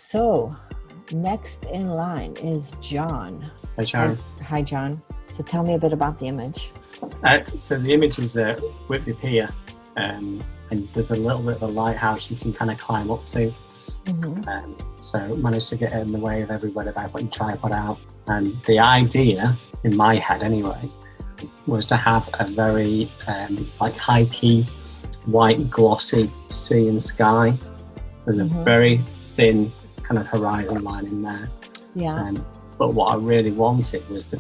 So next in line is John. Hi, Sharon. Hi, John. So tell me a bit about the image. So the image is Whitley Pier, and there's a little bit of a lighthouse you can kind of climb up to. So managed to get in the way of everybody by putting tripod out. And the idea, in my head anyway, was to have a very like high key, white glossy sea and sky. There's a very thin kind of horizon line in there. Yeah. But what I really wanted was the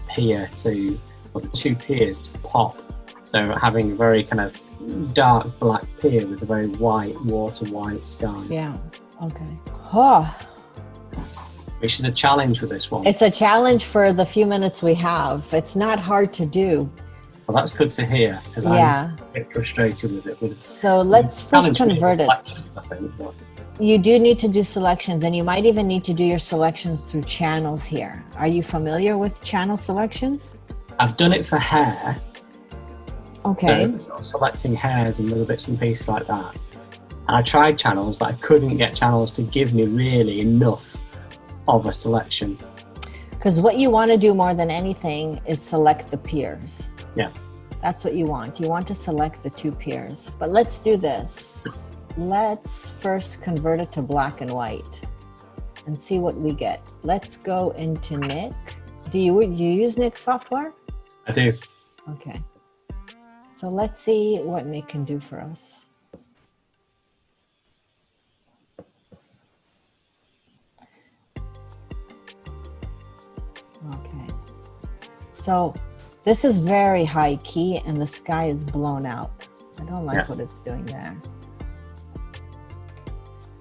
two piers to pop. So having a very kind of dark black pier with a very white, water white sky. Yeah. Okay. Oh. Which is a challenge with this one. It's a challenge for the few minutes we have. It's not hard to do. Well, that's good to hear, because I'm a bit frustrated with it. So let's first convert it. I think, but you do need to do selections, and you might even need to do your selections through channels here. Are you familiar with channel selections? I've done it for hair. Okay. So sort of selecting hairs and little bits and pieces like that. And I tried channels, but I couldn't get channels to give me really enough of a selection. Because what you want to do more than anything is select the piers. Yeah. That's what you want. You want to select the two piers. But let's do this. Let's first convert it to black and white and see what we get. Let's go into Nik. Do you use Nik software? I do. Okay. So let's see what Nik can do for us. Okay. So this is very high key and the sky is blown out. I don't like what it's doing there.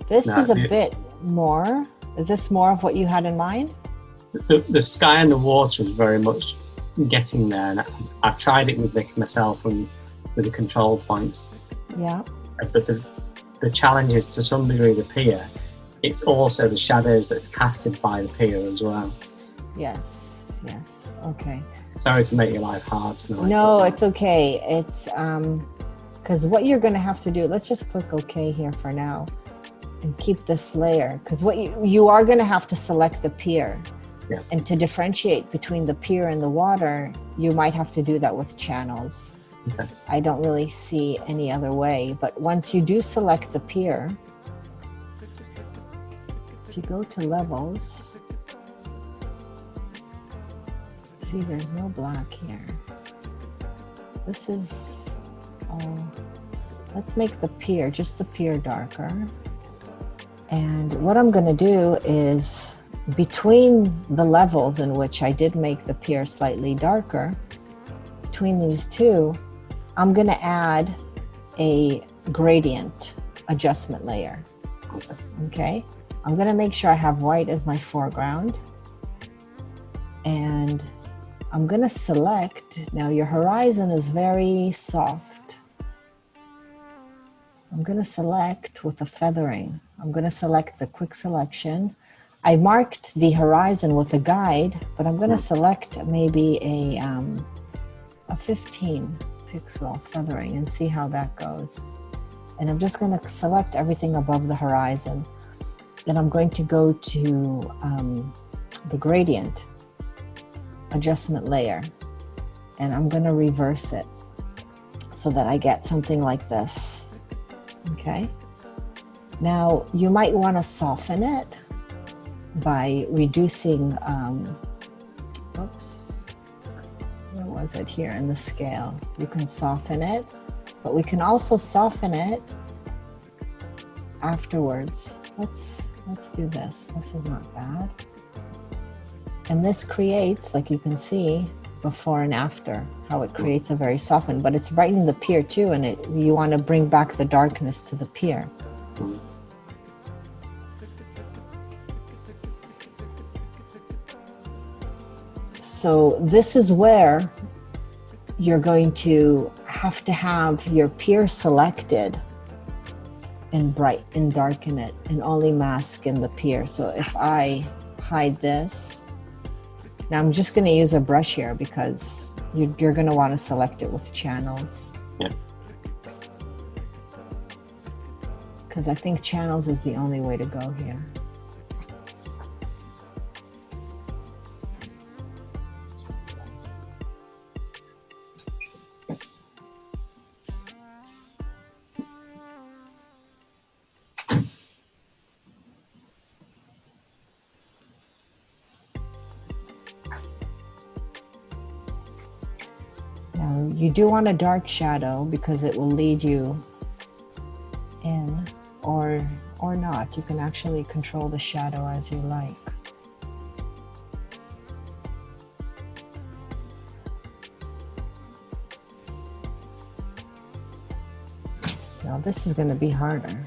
This is a bit more. Is this more of what you had in mind? The sky and the water is very much getting there. And I've tried it with Nik myself and with the control points. Yeah. But the challenge is, to some degree, the pier. It's also the shadows that's casted by the pier as well. Yes. Okay. Sorry to make your life hard tonight. No, it's okay. It's because what you're going to have to do, let's just click OK here for now and keep this layer, because what you are going to have to select the pier. Yeah. And to differentiate between the pier and the water, you might have to do that with channels. Okay. I don't really see any other way, but once you do select the pier, if you go to levels, see there's no black here. This is all, let's make the pier, just the pier, darker. And what I'm going to do is, between the levels in which I did make the pier slightly darker, between these two, I'm going to add a gradient adjustment layer. Okay. I'm going to make sure I have white as my foreground. And I'm going to select, now your horizon is very soft. I'm going to select with the feathering. I'm going to select the quick selection. I marked the horizon with a guide, but I'm going to select maybe a 15 pixel feathering and see how that goes. And I'm just going to select everything above the horizon. And I'm going to go to the gradient adjustment layer, and I'm going to reverse it so that I get something like this. Okay. Now you might want to soften it by reducing, oops, where was it here in the scale? You can soften it, but we can also soften it afterwards. Let's do this. This is not bad. And this creates, like you can see, before and after, how it creates a very softened, but it's brightening the pier too, and you want to bring back the darkness to the pier. So this is where you're going to have your pier selected and bright and darken it and only mask in the pier. So if I hide this, now I'm just going to use a brush here because you're going to want to select it with channels. Yeah. Because I think channels is the only way to go here. You do want a dark shadow because it will lead you in, or not. You can actually control the shadow as you like. Now this is going to be harder.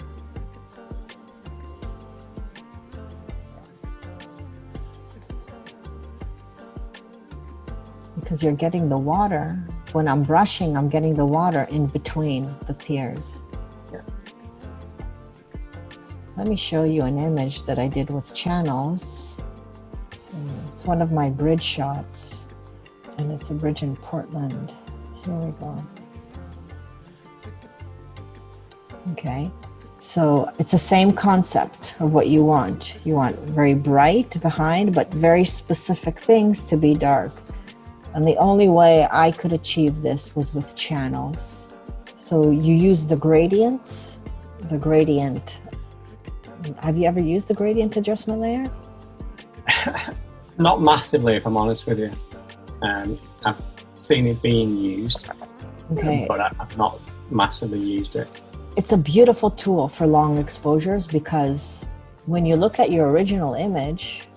Because you're getting the water. When I'm brushing, I'm getting the water in between the piers. Yeah. Let me show you an image that I did with channels. So it's one of my bridge shots, and it's a bridge in Portland. Here we go. Okay, so it's the same concept of what you want. You want very bright behind, but very specific things to be dark. And the only way I could achieve this was with channels. So you use the gradients, the gradient. Have you ever used the gradient adjustment layer? Not massively, if I'm honest with you. I've seen it being used, Okay. but I've not massively used it. It's a beautiful tool for long exposures because when you look at your original image,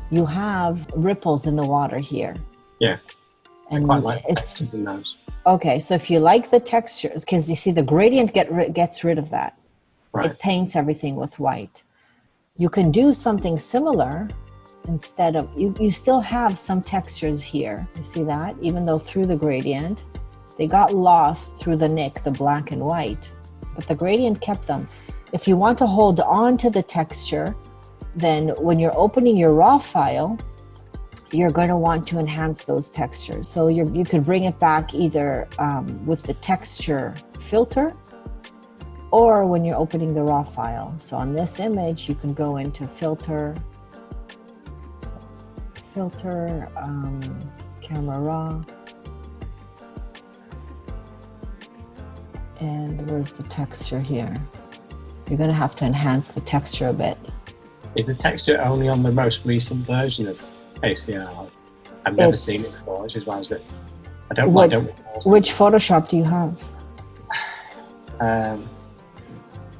you have ripples in the water here. Yeah, and I quite like it's textures in those. okay. So if you like the texture, because you see the gradient gets rid of that. Right. It paints everything with white. You can do something similar instead of, you still have some textures here. You see that? Even though through the gradient, they got lost through the Nik, the black and white, but the gradient kept them. If you want to hold on to the texture, then when you're opening your raw file, you're going to want to enhance those textures. So you could bring it back either with the texture filter, or when you're opening the raw file. So on this image, you can go into filter, camera raw, and where's the texture here? You're going to have to enhance the texture a bit. Is the texture only on the most recent version of ACR? I've never seen it before, which is why I was a bit. I don't recall. Which Photoshop do you have?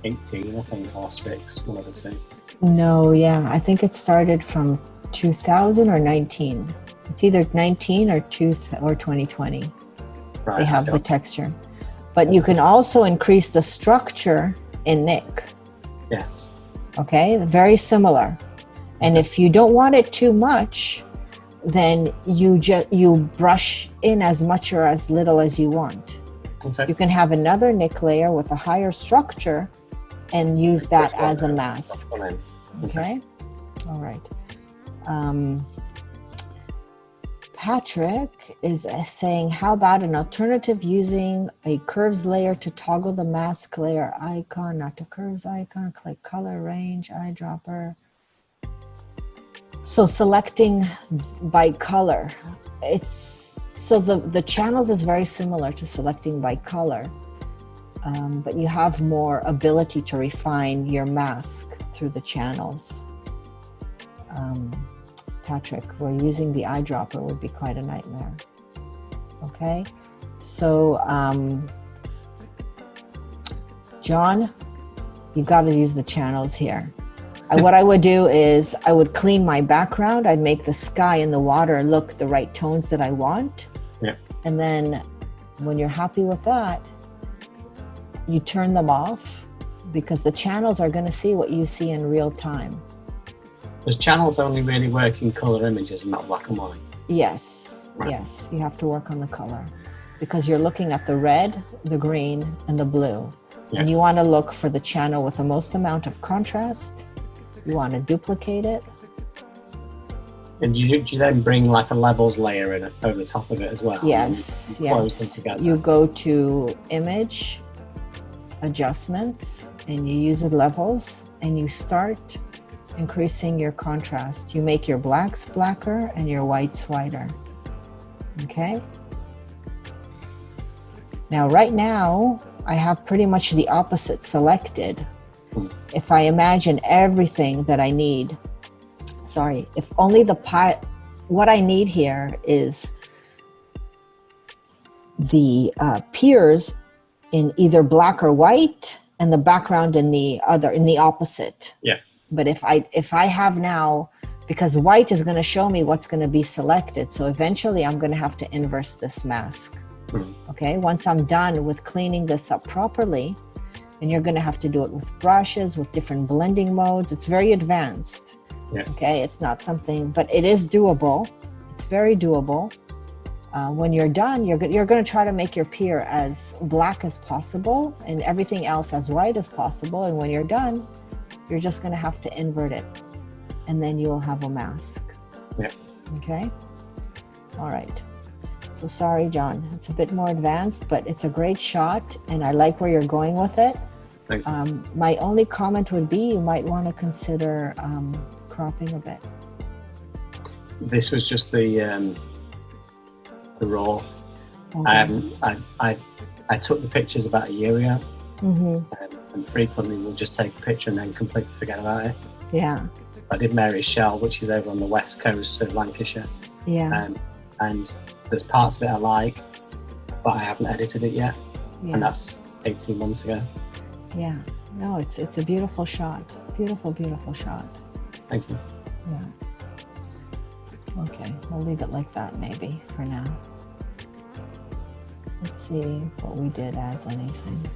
18, I think, or 6, one of the two. No, yeah, I think it started from 2000 or 19. It's either 19 or 2020. Right, they have the texture. But you can also increase the structure in Nik. Yes. Okay, very similar. And if you don't want it too much, then you brush in as much or as little as you want. Okay. You can have another Nik layer with a higher structure and use that as a mask. Okay. All right. Patrick is saying, how about an alternative using a curves layer to toggle the mask layer icon, not to curves icon, click color range, eyedropper. So selecting by color, so the channels is very similar to selecting by color, but you have more ability to refine your mask through the channels. Patrick, where using the eyedropper would be quite a nightmare. Okay, so John, you got to use the channels here. What I would do is I would clean my background. I'd make the sky and the water look the right tones that I want. Yeah. And then when you're happy with that, you turn them off because the channels are going to see what you see in real time. Does channels only really work in color images and not black and white? Yes, right. Yes, you have to work on the color because you're looking at the red, the green, and the blue. Yeah. And you want to look for the channel with the most amount of contrast. You want to duplicate it. And do you then bring like a levels layer in it over the top of it as well? Yes, yes. You go to image, adjustments, and you use the levels, and you start increasing your contrast. You make your blacks blacker and your whites whiter. Okay? Now, right now, I have pretty much the opposite selected. If I imagine everything that I need, if only the what I need here is the piers in either black or white, and the background in the opposite. Yeah. But if I have now, because white is going to show me what's going to be selected, so eventually I'm going to have to inverse this mask. Okay, once I'm done with cleaning this up properly, and you're going to have to do it with brushes, with different blending modes. It's very advanced. Yeah. Okay, it's not something, but it is doable. It's very doable. When you're done, you're going to try to make your pier as black as possible and everything else as white as possible. And when you're done, you're just going to have to invert it, and then you'll have a mask. Yeah. Okay. All right. So sorry, John. It's a bit more advanced, but it's a great shot, and I like where you're going with it. Thank you. My only comment would be you might want to consider cropping a bit. This was just the raw. Okay. I took the pictures about a year ago, Mm-hmm. and frequently we'll just take a picture and then completely forget about it. Yeah. I did Mary's Shell, which is over on the west coast of Lancashire. Yeah. And there's parts of it I like, but I haven't edited it yet. Yeah. And that's 18 months ago. Yeah. No, it's a beautiful shot. Beautiful, beautiful shot. Thank you. Yeah. Okay, we'll leave it like that maybe for now. Let's see what we did as anything.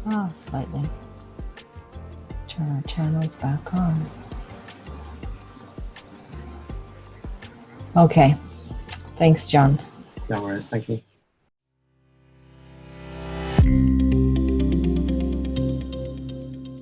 Ah, slightly. Turn our channels back on. Okay. Thanks, John. No worries. Thank you.